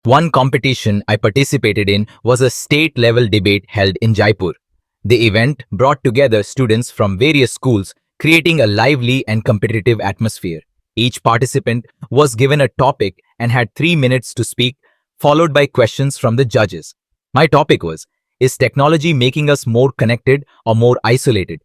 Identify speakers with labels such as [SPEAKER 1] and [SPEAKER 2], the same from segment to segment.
[SPEAKER 1] One competition I participated in was a state level debate held in Jaipur. The event brought together students from various schools, creating a lively and competitive atmosphere. Each participant was given a topic and had 3 minutes to speak, followed by questions from the judges. My topic was: Is technology making us more connected or more isolated?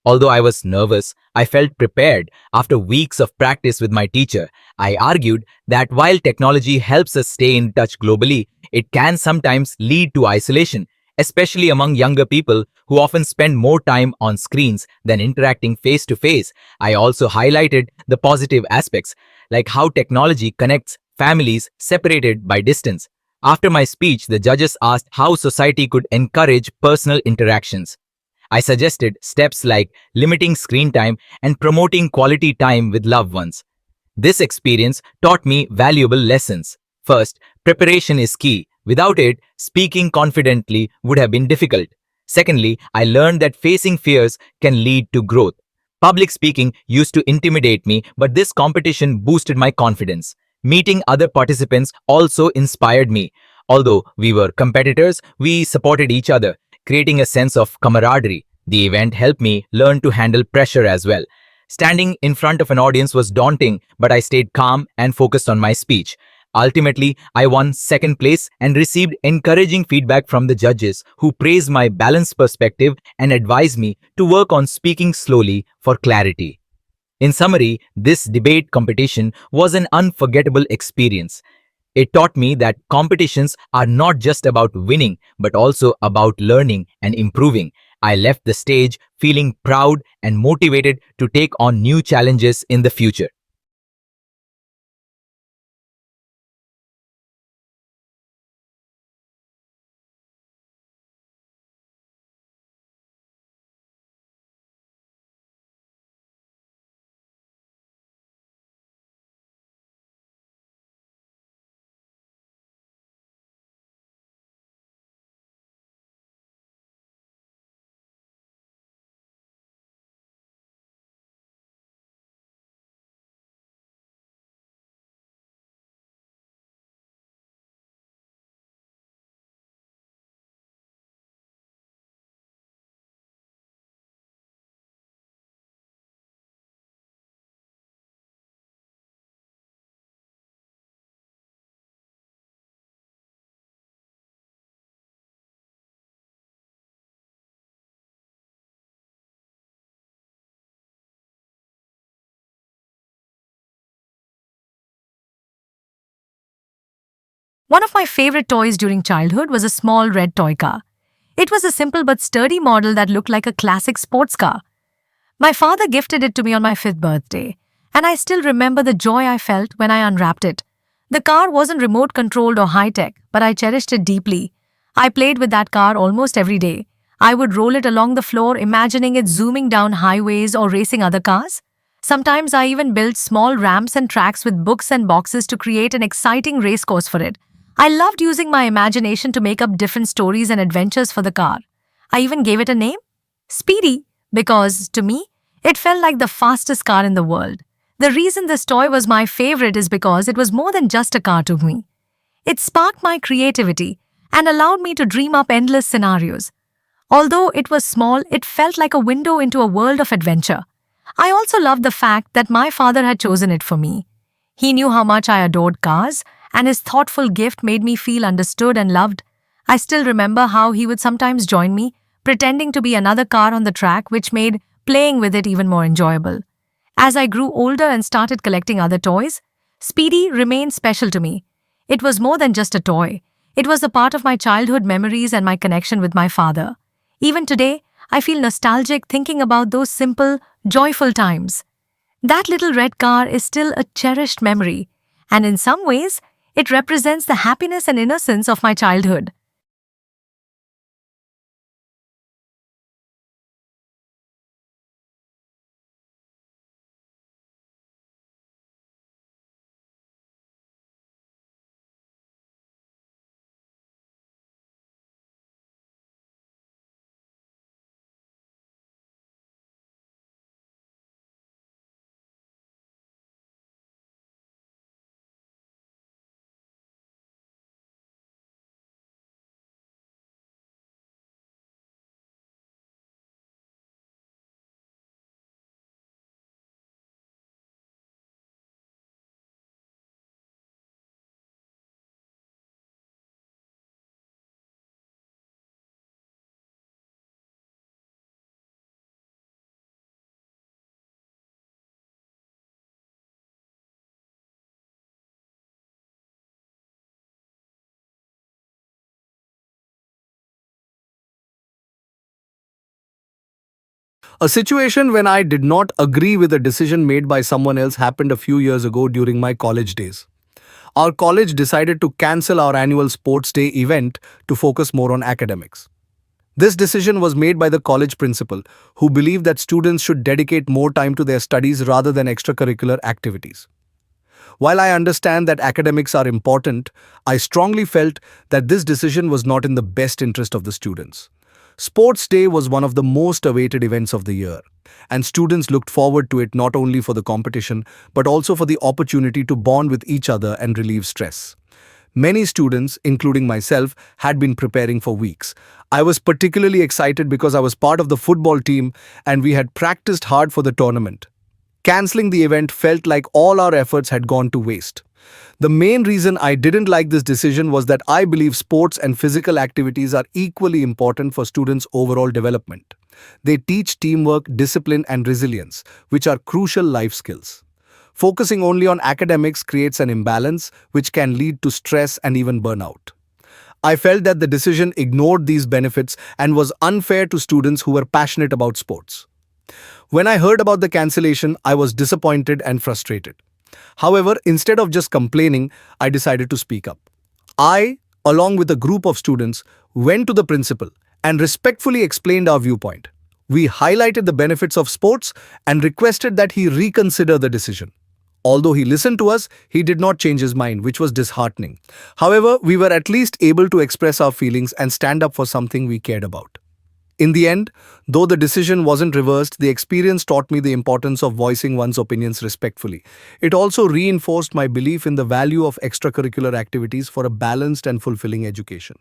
[SPEAKER 1] Although I was nervous, I felt prepared. After weeks of practice with my teacher, I argued that while technology helps us stay in touch globally, it can sometimes lead to isolation, especially among younger people who often spend more time on screens than interacting face to face. I also highlighted the positive aspects, like how technology connects families separated by distance. After my speech, the judges asked how society could encourage personal interactions. I suggested steps like limiting screen time and promoting quality time with loved ones. This experience taught me valuable lessons. First, preparation is key. Without it, speaking confidently would have been difficult. Secondly, I learned that facing fears can lead to growth. Public speaking used to intimidate me, but this competition boosted my confidence. Meeting other participants also inspired me. Although we were competitors, we supported each other, creating a sense of camaraderie. The event helped me learn to handle pressure as well. Standing in front of an audience was daunting, but I stayed calm and focused on my speech. Ultimately, I won second place and received encouraging feedback from the judges who praised my balanced perspective and advised me to work on speaking slowly for clarity. In summary, this debate competition was an unforgettable experience. It taught me that competitions are not just about winning, but also about learning and improving. I left the stage feeling proud and motivated to take on new challenges in the future.
[SPEAKER 2] One of my favorite toys during childhood was a small red toy car. It was a simple but sturdy model that looked like a classic sports car. My father gifted it to me on my fifth birthday, and I still remember the joy I felt when I unwrapped it. The car wasn't remote controlled or high tech, but I cherished it deeply. I played with that car almost every day. I would roll it along the floor, imagining it zooming down highways or racing other cars. Sometimes I even built small ramps and tracks with books and boxes to create an exciting race course for it. I loved using my imagination to make up different stories and adventures for the car. I even gave it a name, Speedy, because to me, it felt like the fastest car in the world. The reason this toy was my favorite is because it was more than just a car to me. It sparked my creativity and allowed me to dream up endless scenarios. Although it was small, it felt like a window into a world of adventure. I also loved the fact that my father had chosen it for me. He knew how much I adored cars, and his thoughtful gift made me feel understood and loved. I still remember how he would sometimes join me, pretending to be another car on the track, which made playing with it even more enjoyable. As I grew older and started collecting other toys, Speedy remained special to me. It was more than just a toy. It was a part of my childhood memories and my connection with my father. Even today, I feel nostalgic thinking about those simple, joyful times. That little red car is still a cherished memory, and in some ways, it represents the happiness and innocence of my childhood.
[SPEAKER 3] A situation when I did not agree with a decision made by someone else happened a few years ago during my college days. Our college decided to cancel our annual sports day event to focus more on academics. This decision was made by the college principal, who believed that students should dedicate more time to their studies rather than extracurricular activities. While I understand that academics are important, I strongly felt that this decision was not in the best interest of the students. Sports Day was one of the most awaited events of the year, and students looked forward to it not only for the competition but also for the opportunity to bond with each other and relieve stress. Many students, including myself, had been preparing for weeks. I was particularly excited because I was part of the football team and we had practiced hard for the tournament. Canceling the event felt like all our efforts had gone to waste. The main reason I didn't like this decision was that I believe sports and physical activities are equally important for students' overall development. They teach teamwork, discipline, and resilience, which are crucial life skills. Focusing only on academics creates an imbalance, which can lead to stress and even burnout. I felt that the decision ignored these benefits and was unfair to students who were passionate about sports. When I heard about the cancellation, I was disappointed and frustrated. However, instead of just complaining, I decided to speak up. I, along with a group of students, went to the principal and respectfully explained our viewpoint. We highlighted the benefits of sports and requested that he reconsider the decision. Although he listened to us, he did not change his mind, which was disheartening. However, we were at least able to express our feelings and stand up for something we cared about. In the end, though the decision wasn't reversed, the experience taught me the importance of voicing one's opinions respectfully. It also reinforced my belief in the value of extracurricular activities for a balanced and fulfilling education.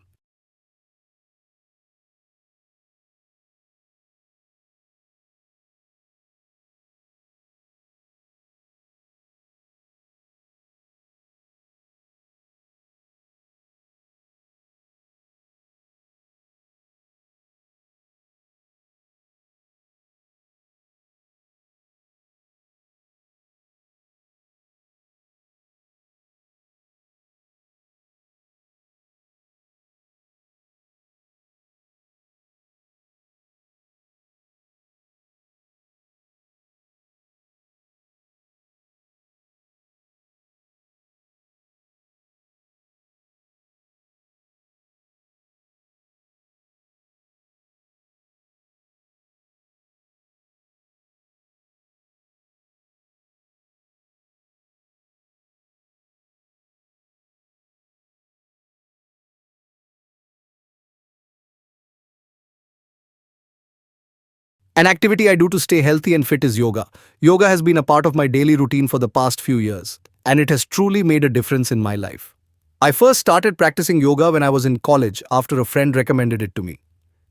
[SPEAKER 3] An activity I do to stay healthy and fit is yoga. Yoga has been a part of my daily routine for the past few years, and it has truly made a difference in my life. I first started practicing yoga when I was in college after a friend recommended it to me.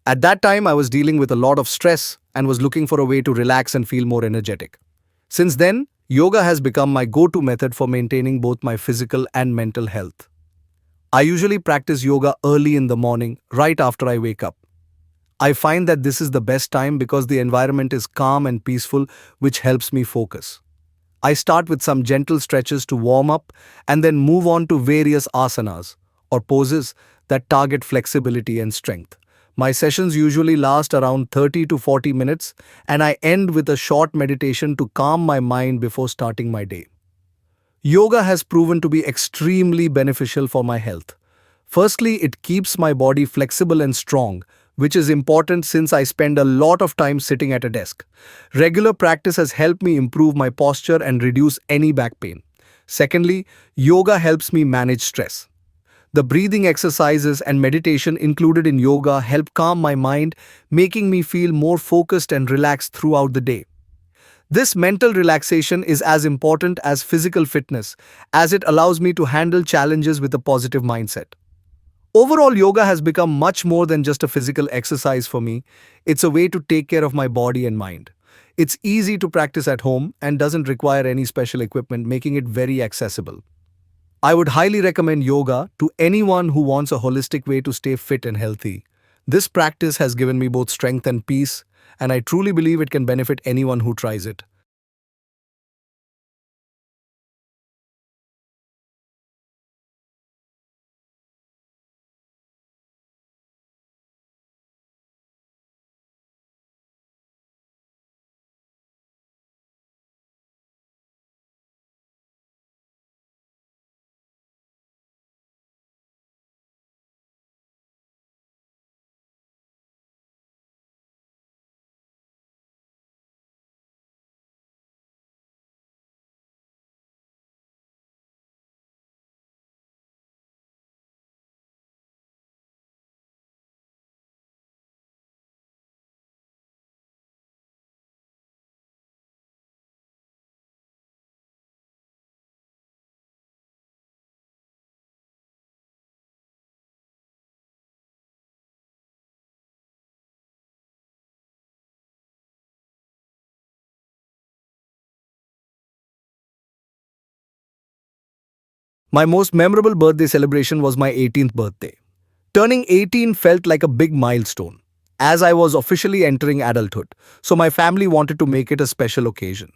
[SPEAKER 3] At that time, I was dealing with a lot of stress and was looking for a way to relax and feel more energetic. Since then, yoga has become my go to method for maintaining both my physical and mental health. I usually practice yoga early in the morning, right after I wake up. I find that this is the best time because the environment is calm and peaceful, which helps me focus. I start with some gentle stretches to warm up and then move on to various asanas or poses that target flexibility and strength. My sessions usually last around 30 to 40 minutes and I end with a short meditation to calm my mind before starting my day. Yoga has proven to be extremely beneficial for my health. Firstly, it keeps my body flexible and strong, which is important since I spend a lot of time sitting at a desk. Regular practice has helped me improve my posture and reduce any back pain. Secondly, yoga helps me manage stress. The breathing exercises and meditation included in yoga help calm my mind, making me feel more focused and relaxed throughout the day. This mental relaxation is as important as physical fitness, as it allows me to handle challenges with a positive mindset. Overall, yoga has become much more than just a physical exercise for me. It's a way to take care of my body and mind. It's easy to practice at home and doesn't require any special equipment, making it very accessible. I would highly recommend yoga to anyone who wants a holistic way to stay fit and healthy. This practice has given me both strength and peace, and I truly believe it can benefit anyone who tries it. My most memorable birthday celebration was my 18th birthday. Turning 18 felt like a big milestone, as I was officially entering adulthood, so my family wanted to make it a special occasion.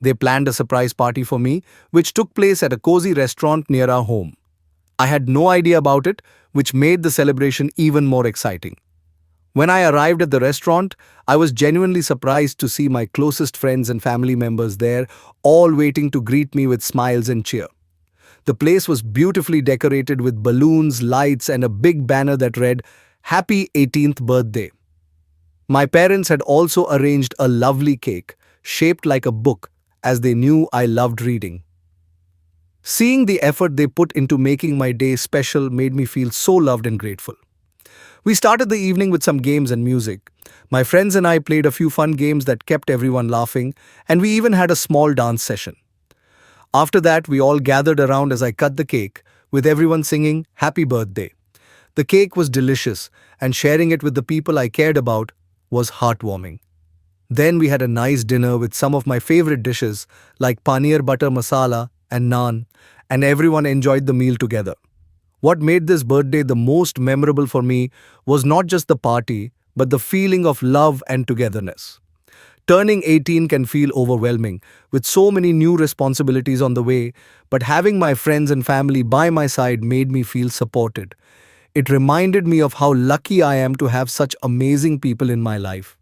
[SPEAKER 3] They planned a surprise party for me, which took place at a cozy restaurant near our home. I had no idea about it, which made the celebration even more exciting. When I arrived at the restaurant, I was genuinely surprised to see my closest friends and family members there, all waiting to greet me with smiles and cheer. The place was beautifully decorated with balloons, lights, and a big banner that read, "Happy 18th Birthday." My parents had also arranged a lovely cake, shaped like a book, as they knew I loved reading. Seeing the effort they put into making my day special made me feel so loved and grateful. We started the evening with some games and music. My friends and I played a few fun games that kept everyone laughing, and we even had a small dance session. After that, we all gathered around as I cut the cake, with everyone singing "Happy Birthday." The cake was delicious, and sharing it with the people I cared about was heartwarming. Then we had a nice dinner with some of my favorite dishes like paneer butter masala and naan, and everyone enjoyed the meal together. What made this birthday the most memorable for me was not just the party, but the feeling of love and togetherness. Turning 18 can feel overwhelming, with so many new responsibilities on the way, but having my friends and family by my side made me feel supported. It reminded me of how lucky I am to have such amazing people in my life.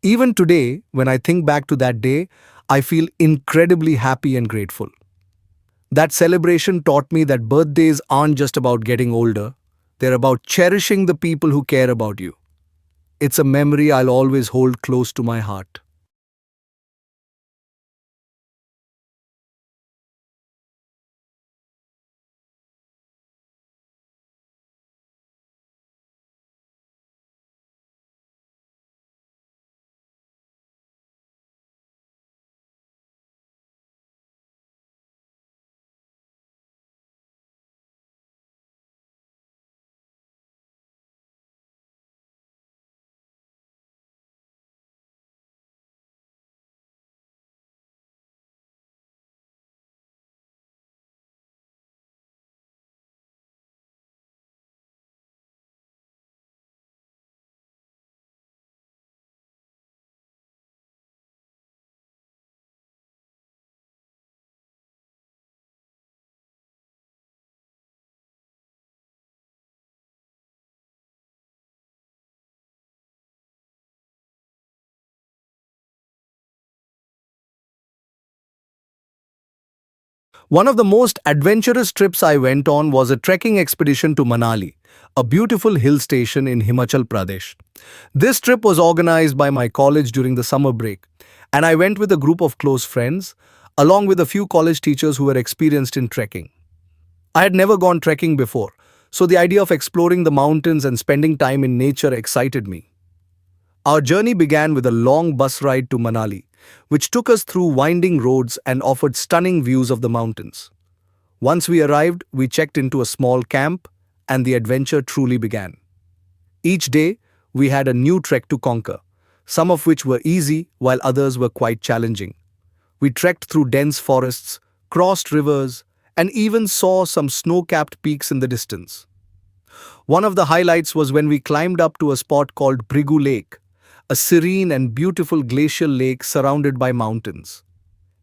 [SPEAKER 3] Even today, when I think back to that day, I feel incredibly happy and grateful. That celebration taught me that birthdays aren't just about getting older, they're about cherishing the people who care about you. It's a memory I'll always hold close to my heart. One of the most adventurous trips I went on was a trekking expedition to Manali, a beautiful hill station in Himachal Pradesh. This trip was organized by my college during the summer break, and I went with a group of close friends, along with a few college teachers who were experienced in trekking. I had never gone trekking before, so the idea of exploring the mountains and spending time in nature excited me. Our journey began with a long bus ride to Manali, which took us through winding roads and offered stunning views of the mountains. Once we arrived, we checked into a small camp, and the adventure truly began. Each day, we had a new trek to conquer, some of which were easy while others were quite challenging. We trekked through dense forests, crossed rivers, and even saw some snow capped peaks in the distance. One of the highlights was when we climbed up to a spot called Brigu Lake, a serene and beautiful glacial lake surrounded by mountains.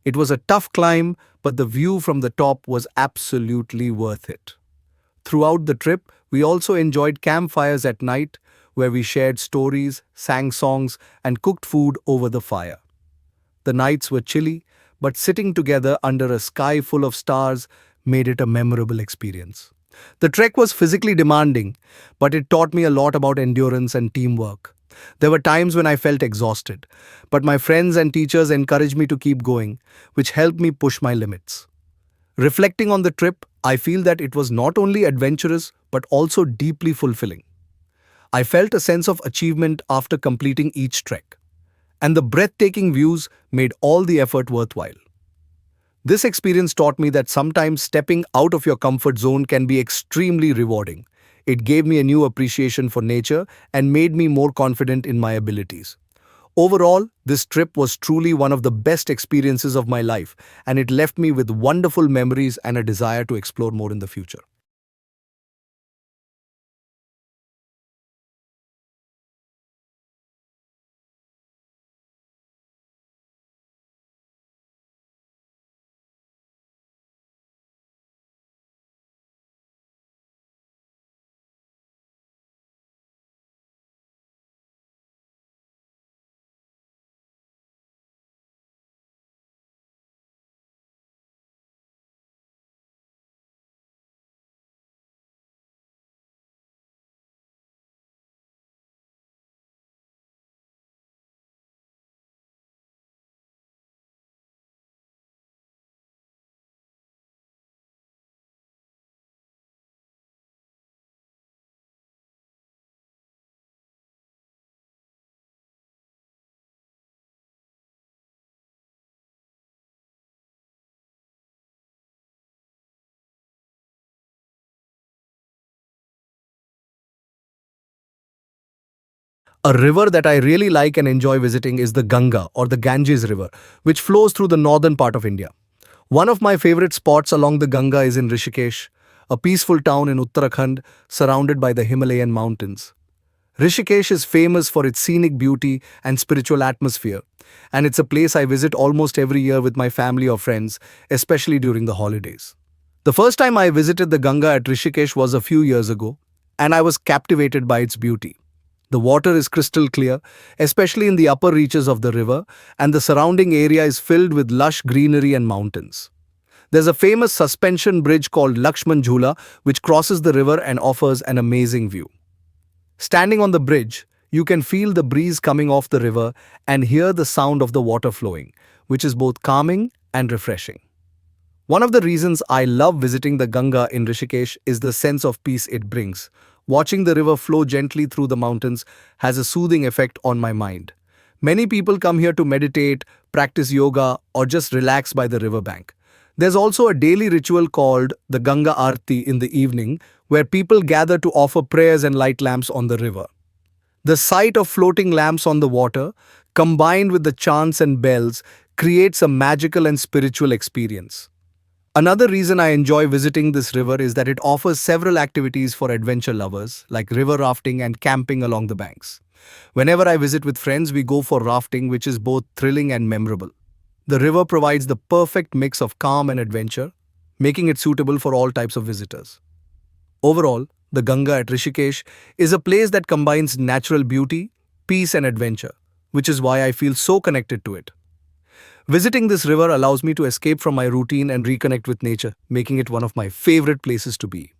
[SPEAKER 3] It was a tough climb, but the view from the top was absolutely worth it. Throughout the trip, we also enjoyed campfires at night where we shared stories, sang songs, and cooked food over the fire. The nights were chilly, but sitting together under a sky full of stars made it a memorable experience. The trek was physically demanding, but it taught me a lot about endurance and teamwork. There were times when I felt exhausted, but my friends and teachers encouraged me to keep going, which helped me push my limits. Reflecting on the trip, I feel that it was not only adventurous but also deeply fulfilling. I felt a sense of achievement after completing each trek, and the breathtaking views made all the effort worthwhile. This experience taught me that sometimes stepping out of your comfort zone can be extremely rewarding. It gave me a new appreciation for nature and made me more confident in my abilities. Overall, this trip was truly one of the best experiences of my life, and it left me with wonderful memories and a desire to explore more in the future. A river that I really like and enjoy visiting is the Ganga or the Ganges River, which flows through the northern part of India. One of my favorite spots along the Ganga is in Rishikesh, a peaceful town in Uttarakhand surrounded by the Himalayan mountains. Rishikesh is famous for its scenic beauty and spiritual atmosphere, and it's a place I visit almost every year with my family or friends, especially during the holidays. The first time I visited the Ganga at Rishikesh was a few years ago, and I was captivated by its beauty. The water is crystal clear, especially in the upper reaches of the river, and the surrounding area is filled with lush greenery and mountains. There's a famous suspension bridge called Lakshman Jhula, which crosses the river and offers an amazing view. Standing on the bridge, you can feel the breeze coming off the river and hear the sound of the water flowing, which is both calming and refreshing. One of the reasons I love visiting the Ganga in Rishikesh is the sense of peace it brings. Watching the river flow gently through the mountains has a soothing effect on my mind. Many people come here to meditate, practice yoga, or just relax by the riverbank. There's also a daily ritual called the Ganga Aarti in the evening, where people gather to offer prayers and light lamps on the river. The sight of floating lamps on the water, combined with the chants and bells, creates a magical and spiritual experience. Another reason I enjoy visiting this river is that it offers several activities for adventure lovers, like river rafting and camping along the banks. Whenever I visit with friends, we go for rafting, which is both thrilling and memorable. The river provides the perfect mix of calm and adventure, making it suitable for all types of visitors. Overall, the Ganga at Rishikesh is a place that combines natural beauty, peace, and adventure, which is why I feel so connected to it. Visiting this river allows me to escape from my routine and reconnect with nature, making it one of my favorite places to be.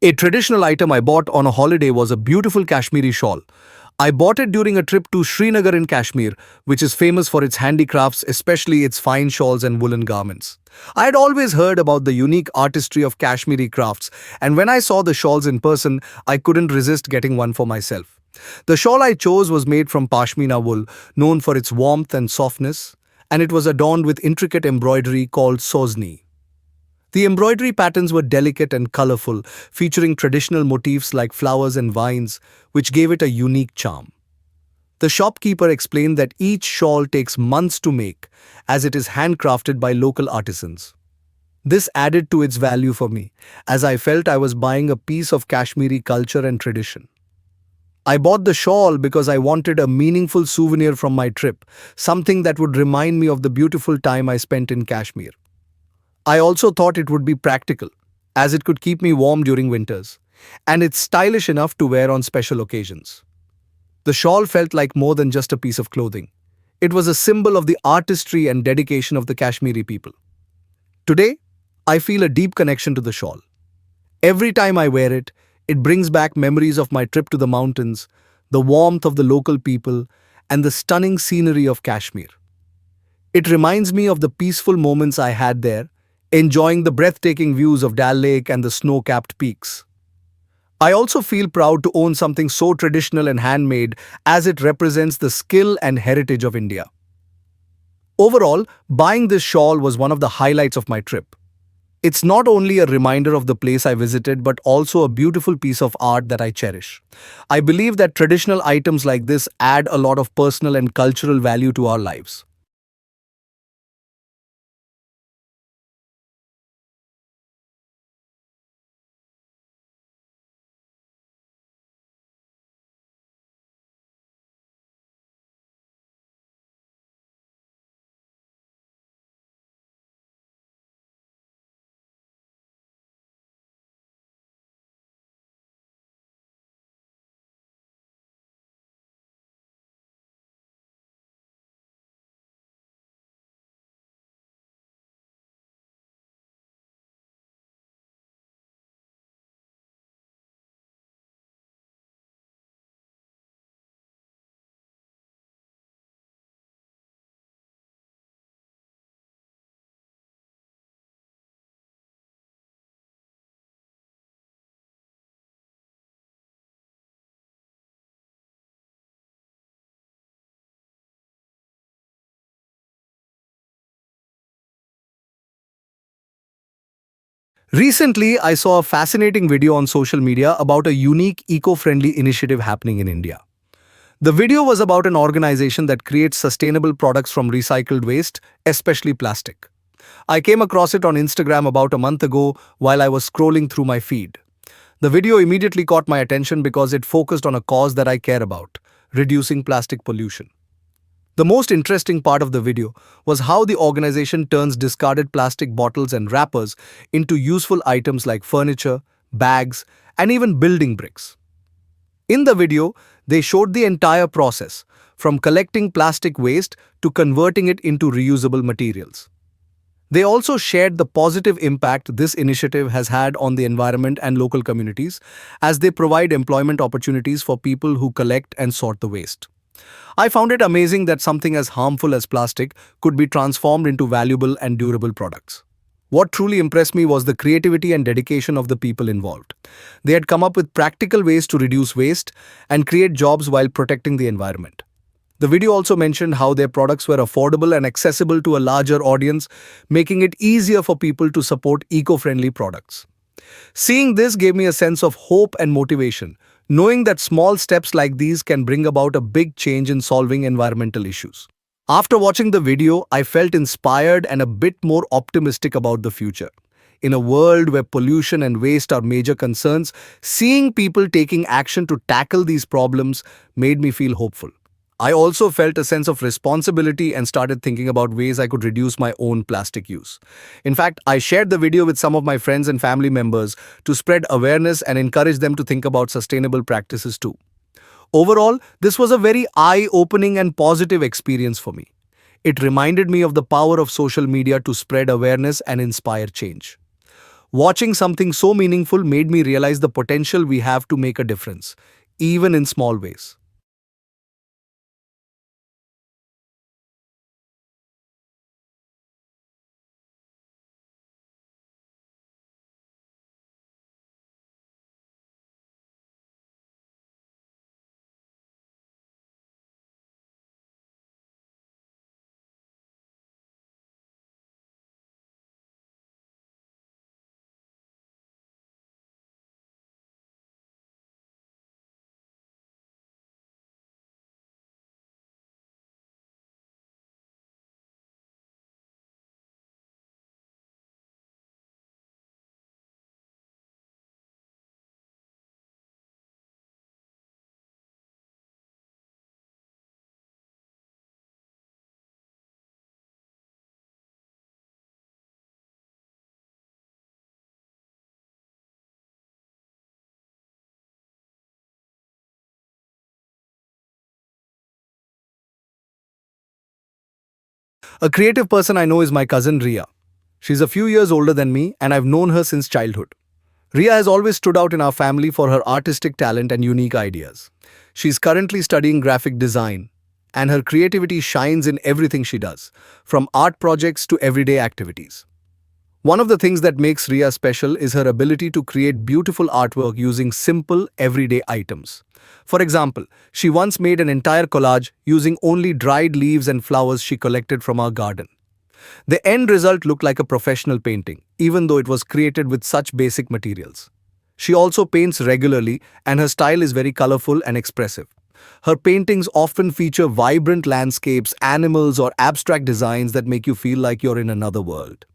[SPEAKER 3] A traditional item I bought on a holiday was a beautiful Kashmiri shawl. I bought it during a trip to Srinagar in Kashmir, which is famous for its handicrafts, especially its fine shawls and woolen garments. I had always heard about the unique artistry of Kashmiri crafts, and when I saw the shawls in person, I couldn't resist getting one for myself. The shawl I chose was made from pashmina wool, known for its warmth and softness, and it was adorned with intricate embroidery called sozni. The embroidery patterns were delicate and colorful, featuring traditional motifs like flowers and vines, which gave it a unique charm. The shopkeeper explained that each shawl takes months to make, as it is handcrafted by local artisans. This added to its value for me, as I felt I was buying a piece of Kashmiri culture and tradition. I bought the shawl because I wanted a meaningful souvenir from my trip, something that would remind me of the beautiful time I spent in Kashmir. I also thought it would be practical, as it could keep me warm during winters, and it's stylish enough to wear on special occasions. The shawl felt like more than just a piece of clothing. It was a symbol of the artistry and dedication of the Kashmiri people. Today, I feel a deep connection to the shawl. Every time I wear it, it brings back memories of my trip to the mountains, the warmth of the local people, and the stunning scenery of Kashmir. It reminds me of the peaceful moments I had there, enjoying the breathtaking views of Dal Lake and the snow capped peaks. I also feel proud to own something so traditional and handmade as it represents the skill and heritage of India. Overall, buying this shawl was one of the highlights of my trip. It's not only a reminder of the place I visited, but also a beautiful piece of art that I cherish. I believe that traditional items like this add a lot of personal and cultural value to our lives. Recently, I saw a fascinating video on social media about a unique eco friendly initiative happening in India. The video was about an organization that creates sustainable products from recycled waste, especially plastic. I came across it on Instagram about a month ago while I was scrolling through my feed. The video immediately caught my attention because it focused on a cause that I care about: reducing plastic pollution. The most interesting part of the video was how the organization turns discarded plastic bottles and wrappers into useful items like furniture, bags, and even building bricks. In the video, they showed the entire process, from collecting plastic waste to converting it into reusable materials. They also shared the positive impact this initiative has had on the environment and local communities, as they provide employment opportunities for people who collect and sort the waste. I found it amazing that something as harmful as plastic could be transformed into valuable and durable products. What truly impressed me was the creativity and dedication of the people involved. They had come up with practical ways to reduce waste and create jobs while protecting the environment. The video also mentioned how their products were affordable and accessible to a larger audience, making it easier for people to support eco friendly products. Seeing this gave me a sense of hope and motivation, knowing that small steps like these can bring about a big change in solving environmental issues. After watching the video, I felt inspired and a bit more optimistic about the future. In a world where pollution and waste are major concerns, seeing people taking action to tackle these problems made me feel hopeful. I also felt a sense of responsibility and started thinking about ways I could reduce my own plastic use. In fact, I shared the video with some of my friends and family members to spread awareness and encourage them to think about sustainable practices too. Overall, this was a very eye opening and positive experience for me. It reminded me of the power of social media to spread awareness and inspire change. Watching something so meaningful made me realize the potential we have to make a difference, even in small ways. A creative person I know is my cousin Ria. She's a few years older than me, and I've known her since childhood. Ria has always stood out in our family for her artistic talent and unique ideas. She's currently studying graphic design, and her creativity shines in everything she does, from art projects to everyday activities. One of the things that makes Ria special is her ability to create beautiful artwork using simple, everyday items. For example, she once made an entire collage using only dried leaves and flowers she collected from our garden. The end result looked like a professional painting, even though it was created with such basic materials. She also paints regularly, and her style is very colorful and expressive. Her paintings often feature vibrant landscapes, animals, or abstract designs that make you feel like you're in another world.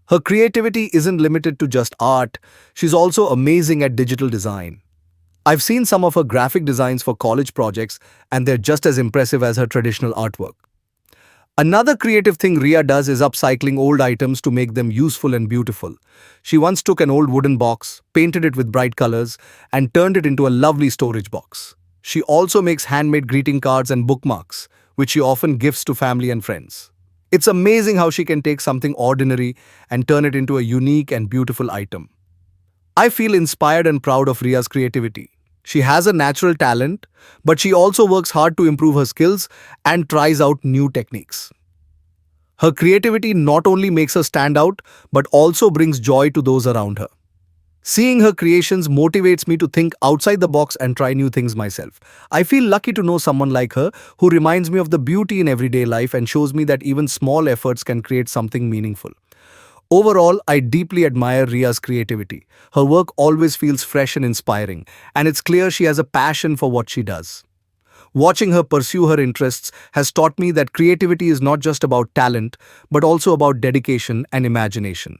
[SPEAKER 3] Her creativity isn't limited to just art, she's also amazing at digital design. I've seen some of her graphic designs for college projects, and they're just as impressive as her traditional artwork. Another creative thing Ria does is upcycling old items to make them useful and beautiful. She once took an old wooden box, painted it with bright colors, and turned it into a lovely storage box. She also makes handmade greeting cards and bookmarks, which she often gifts to family and friends. It's amazing how she can take something ordinary and turn it into a unique and beautiful item. I feel inspired and proud of Ria's creativity. She has a natural talent, but she also works hard to improve her skills and tries out new techniques. Her creativity not only makes her stand out, but also brings joy to those around her. Seeing her creations motivates me to think outside the box and try new things myself. I feel lucky to know someone like her who reminds me of the beauty in everyday life and shows me that even small efforts can create something meaningful. Overall, I deeply admire Ria's creativity. Her work always feels fresh and inspiring, and it's clear she has a passion for what she does. Watching her pursue her interests has taught me that creativity is not just about talent, but also about dedication and imagination.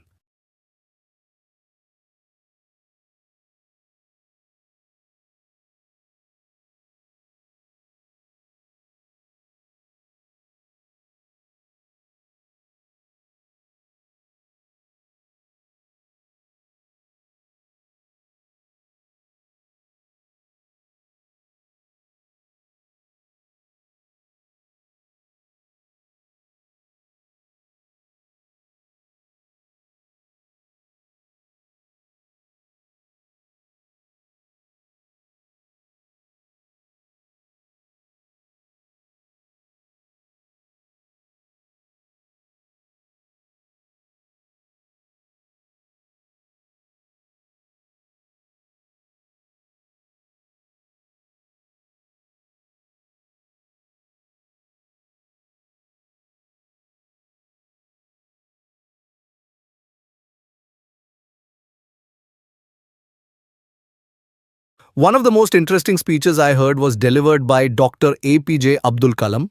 [SPEAKER 3] One of the most interesting speeches I heard was delivered by Dr. APJ Abdul Kalam,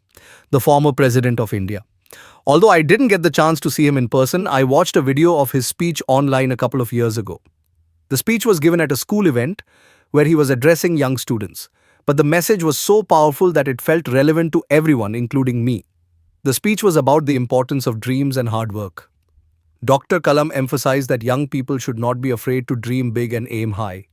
[SPEAKER 3] the former president of India. Although I didn't get the chance to see him in person, I watched a video of his speech online a couple of years ago. The speech was given at a school event where he was addressing young students, but the message was so powerful that it felt relevant to everyone, including me. The speech was about the importance of dreams and hard work. Dr. Kalam emphasized that young people should not be afraid to dream big and aim high.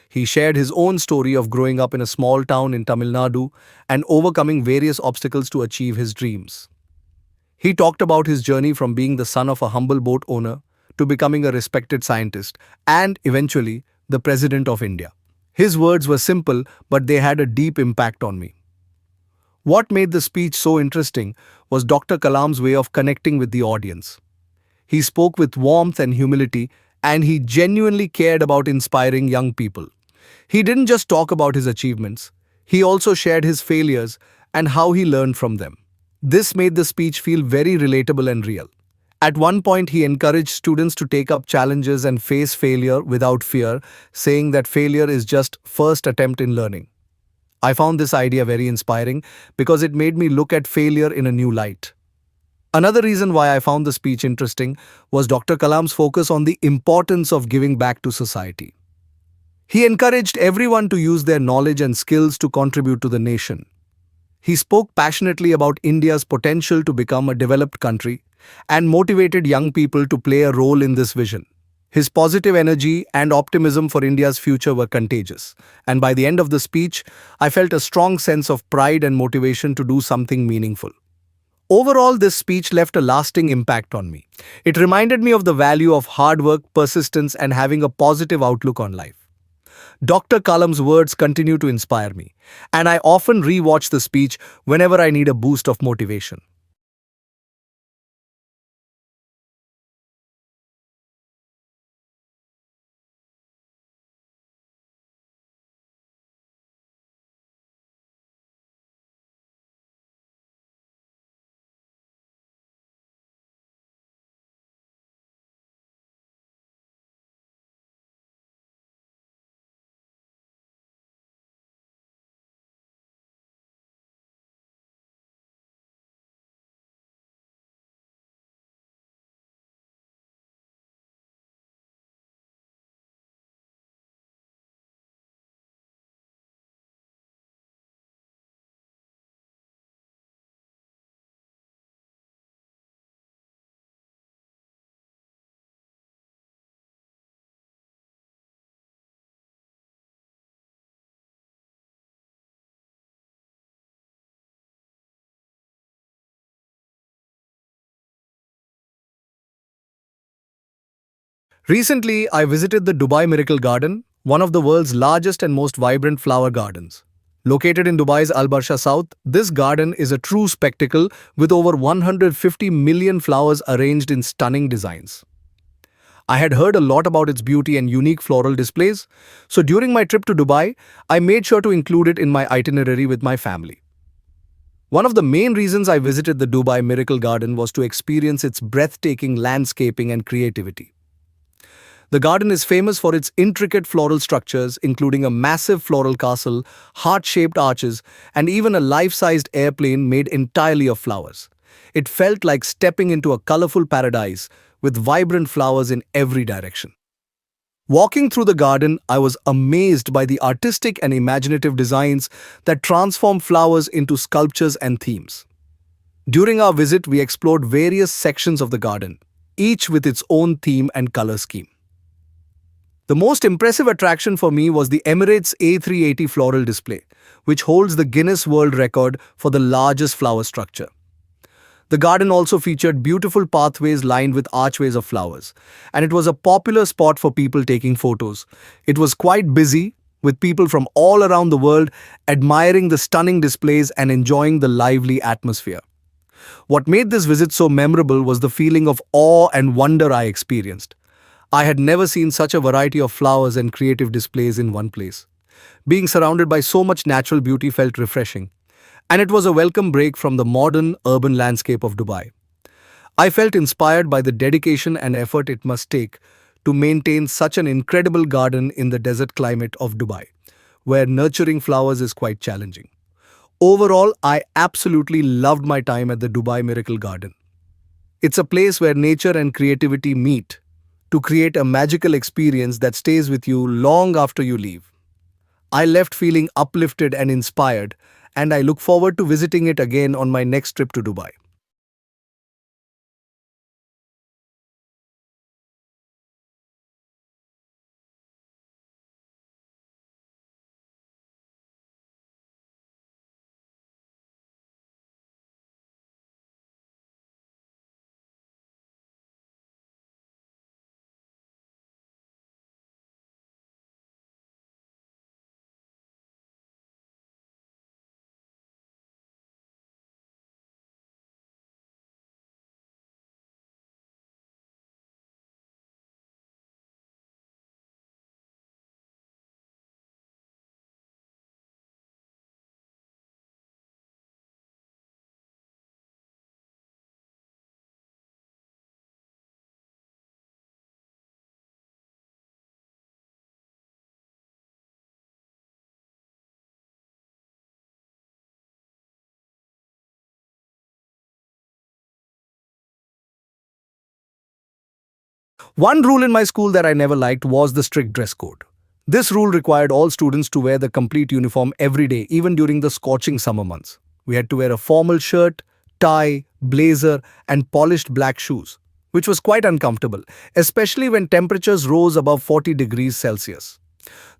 [SPEAKER 3] He shared his own story of growing up in a small town in Tamil Nadu and overcoming various obstacles to achieve his dreams. He talked about his journey from being the son of a humble boat owner to becoming a respected scientist and, eventually, the President of India. His words were simple, but they had a deep impact on me. What made the speech so interesting was Dr. Kalam's way of connecting with the audience. He spoke with warmth and humility, and he genuinely cared about inspiring young people. He didn't just talk about his achievements, he also shared his failures and how he learned from them. This made the speech feel very relatable and real. At one point, he encouraged students to take up challenges and face failure without fear, saying that failure is just first attempt in learning. I found this idea very inspiring because it made me look at failure in a new light. Another reason why I found the speech interesting was Dr. Kalam's focus on the importance of giving back to society. He encouraged everyone to use their knowledge and skills to contribute to the nation. He spoke passionately about India's potential to become a developed country and motivated young people to play a role in this vision. His positive energy and optimism for India's future were contagious, and by the end of the speech, I felt a strong sense of pride and motivation to do something meaningful. Overall, this speech left a lasting impact on me. It reminded me of the value of hard work, persistence, and having a positive outlook on life. Dr. Kalam's words continue to inspire me, and I often re-watch the speech whenever I need a boost of motivation. Recently, I visited the Dubai Miracle Garden, one of the world's largest and most vibrant flower gardens. Located in Dubai's Al Barsha South, this garden is a true spectacle with over 150 million flowers arranged in stunning designs. I had heard a lot about its beauty and unique floral displays, so during my trip to Dubai, I made sure to include it in my itinerary with my family. One of the main reasons I visited the Dubai Miracle Garden was to experience its breathtaking landscaping and creativity. The garden is famous for its intricate floral structures, including a massive floral castle, heart-shaped arches, and even a life-sized airplane made entirely of flowers. It felt like stepping into a colorful paradise with vibrant flowers in every direction. Walking through the garden, I was amazed by the artistic and imaginative designs that transform flowers into sculptures and themes. During our visit, we explored various sections of the garden, each with its own theme and color scheme. The most impressive attraction for me was the Emirates A380 floral display, which holds the Guinness World Record for the largest flower structure. The garden also featured beautiful pathways lined with archways of flowers, and it was a popular spot for people taking photos. It was quite busy, with people from all around the world admiring the stunning displays and enjoying the lively atmosphere. What made this visit so memorable was the feeling of awe and wonder I experienced. I had never seen such a variety of flowers and creative displays in one place. Being surrounded by so much natural beauty felt refreshing, and it was a welcome break from the modern urban landscape of Dubai. I felt inspired by the dedication and effort it must take to maintain such an incredible garden in the desert climate of Dubai, where nurturing flowers is quite challenging. Overall, I absolutely loved my time at the Dubai Miracle Garden. It's a place where nature and creativity meet to create a magical experience that stays with you long after you leave. I left feeling uplifted and inspired, and I look forward to visiting it again on my next trip to Dubai. One rule in my school that I never liked was the strict dress code. This rule required all students to wear the complete uniform every day, even during the scorching summer months. We had to wear a formal shirt, tie, blazer, and polished black shoes, which was quite uncomfortable, especially when temperatures rose above 40 degrees Celsius.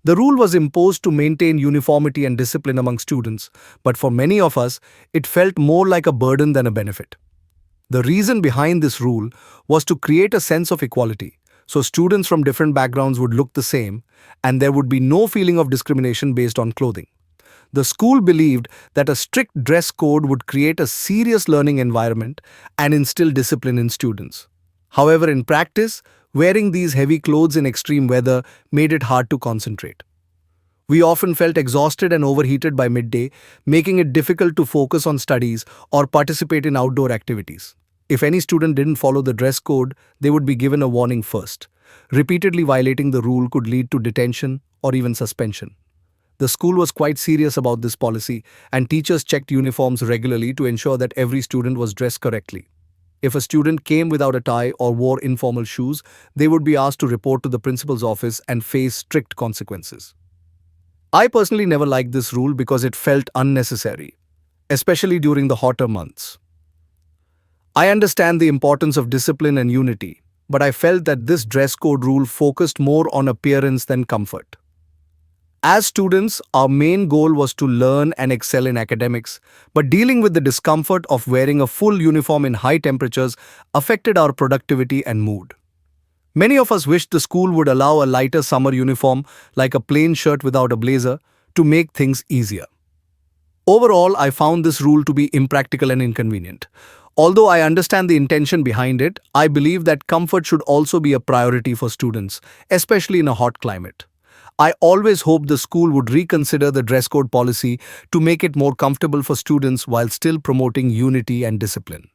[SPEAKER 3] The rule was imposed to maintain uniformity and discipline among students, but for many of us, it felt more like a burden than a benefit. The reason behind this rule was to create a sense of equality, so students from different backgrounds would look the same, and there would be no feeling of discrimination based on clothing. The school believed that a strict dress code would create a serious learning environment and instill discipline in students. However, in practice, wearing these heavy clothes in extreme weather made it hard to concentrate. We often felt exhausted and overheated by midday, making it difficult to focus on studies or participate in outdoor activities. If any student didn't follow the dress code, they would be given a warning first. Repeatedly violating the rule could lead to detention or even suspension. The school was quite serious about this policy, and teachers checked uniforms regularly to ensure that every student was dressed correctly. If a student came without a tie or wore informal shoes, they would be asked to report to the principal's office and face strict consequences. I personally never liked this rule because it felt unnecessary, especially during the hotter months. I understand the importance of discipline and unity, but I felt that this dress code rule focused more on appearance than comfort. As students, our main goal was to learn and excel in academics, but dealing with the discomfort of wearing a full uniform in high temperatures affected our productivity and mood. Many of us wished the school would allow a lighter summer uniform, like a plain shirt without a blazer, to make things easier. Overall, I found this rule to be impractical and inconvenient. Although I understand the intention behind it, I believe that comfort should also be a priority for students, especially in a hot climate. I always hope the school would reconsider the dress code policy to make it more comfortable for students while still promoting unity and discipline.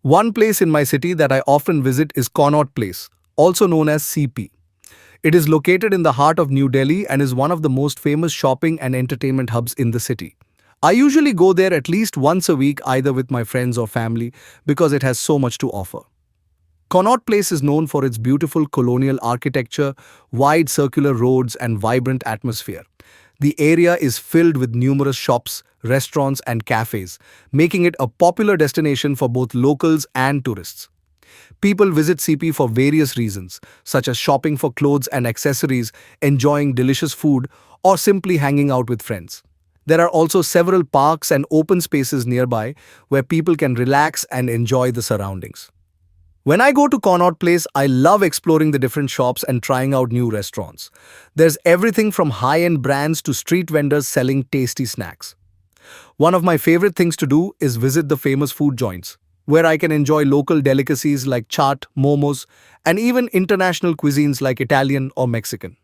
[SPEAKER 3] One place in my city that I often visit is Connaught Place, also known as CP. It is located in the heart of New Delhi and is one of the most famous shopping and entertainment hubs in the city. I usually go there at least once a week, either with my friends or family, because it has so much to offer. Connaught Place is known for its beautiful colonial architecture, wide circular roads, and vibrant atmosphere. The area is filled with numerous shops, restaurants, and cafes, making it a popular destination for both locals and tourists. People visit CP for various reasons, such as shopping for clothes and accessories, enjoying delicious food, or simply hanging out with friends. There are also several parks and open spaces nearby where people can relax and enjoy the surroundings. When I go to Connaught Place, I love exploring the different shops and trying out new restaurants. There's everything from high-end brands to street vendors selling tasty snacks. One of my favorite things to do is visit the famous food joints, where I can enjoy local delicacies like chaat, momos, and even international cuisines like Italian or Mexican.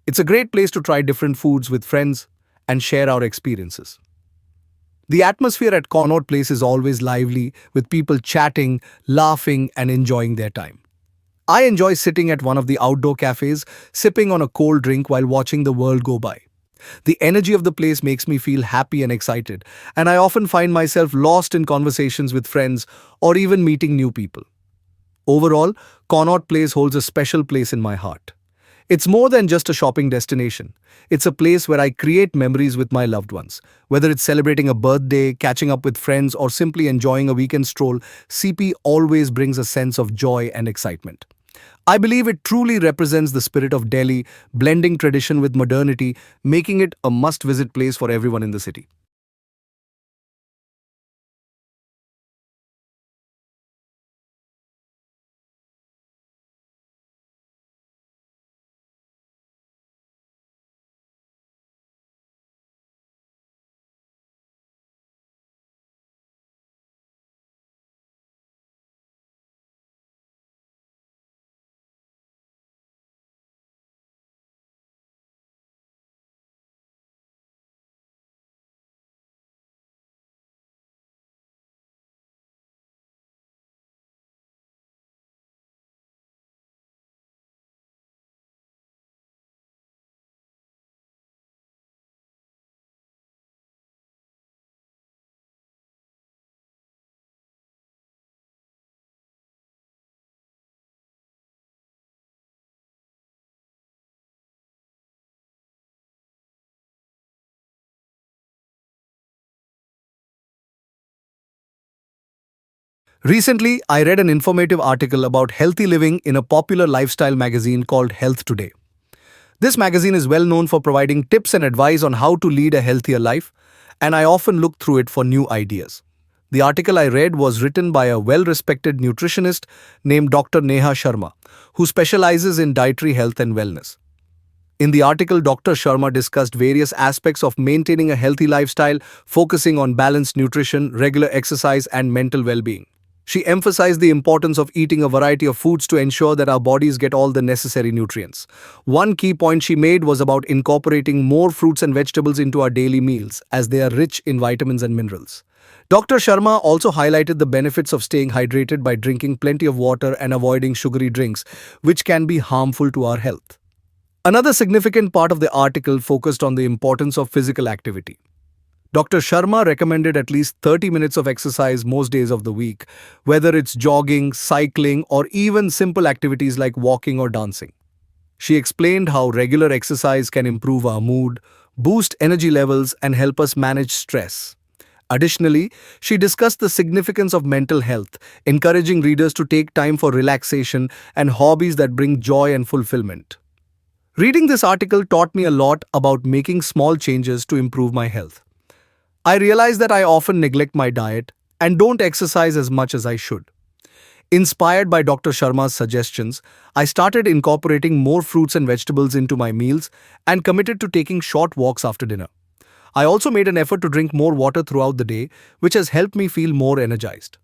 [SPEAKER 3] It's a great place to try different foods with friends and share our experiences. The atmosphere at Connaught Place is always lively, with people chatting, laughing, and enjoying their time. I enjoy sitting at one of the outdoor cafes, sipping on a cold drink while watching the world go by. The energy of the place makes me feel happy and excited, and I often find myself lost in conversations with friends or even meeting new people. Overall, Connaught Place holds a special place in my heart. It's more than just a shopping destination. It's a place where I create memories with my loved ones. Whether it's celebrating a birthday, catching up with friends, or simply enjoying a weekend stroll, CP always brings a sense of joy and excitement. I believe it truly represents the spirit of Delhi, blending tradition with modernity, making it a must-visit place for everyone in the city. Recently, I read an informative article about healthy living in a popular lifestyle magazine called Health Today. This magazine is well known for providing tips and advice on how to lead a healthier life, and I often look through it for new ideas. The article I read was written by a well respected nutritionist named Dr. Neha Sharma, who specializes in dietary health and wellness. In the article, Dr. Sharma discussed various aspects of maintaining a healthy lifestyle, focusing on balanced nutrition, regular exercise, and mental well being. She emphasized the importance of eating a variety of foods to ensure that our bodies get all the necessary nutrients. One key point she made was about incorporating more fruits and vegetables into our daily meals, as they are rich in vitamins and minerals. Dr. Sharma also highlighted the benefits of staying hydrated by drinking plenty of water and avoiding sugary drinks, which can be harmful to our health. Another significant part of the article focused on the importance of physical activity. Dr. Sharma recommended at least 30 minutes of exercise most days of the week, whether it's jogging, cycling, or even simple activities like walking or dancing. She explained how regular exercise can improve our mood, boost energy levels, and help us manage stress. Additionally, she discussed the significance of mental health, encouraging readers to take time for relaxation and hobbies that bring joy and fulfillment. Reading this article taught me a lot about making small changes to improve my health. I realize that I often neglect my diet and don't exercise as much as I should. Inspired by Dr. Sharma's suggestions, I started incorporating more fruits and vegetables into my meals and committed to taking short walks after dinner. I also made an effort to drink more water throughout the day, which has helped me feel more energized.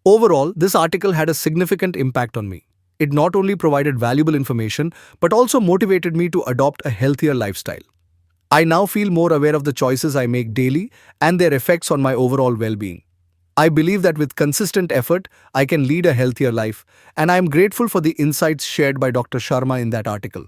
[SPEAKER 3] Overall, this article had a significant impact on me. It not only provided valuable information, but also motivated me to adopt a healthier lifestyle. I now feel more aware of the choices I make daily and their effects on my overall well being. I believe that with consistent effort, I can lead a healthier life, and I am grateful for the insights shared by Dr. Sharma in that article.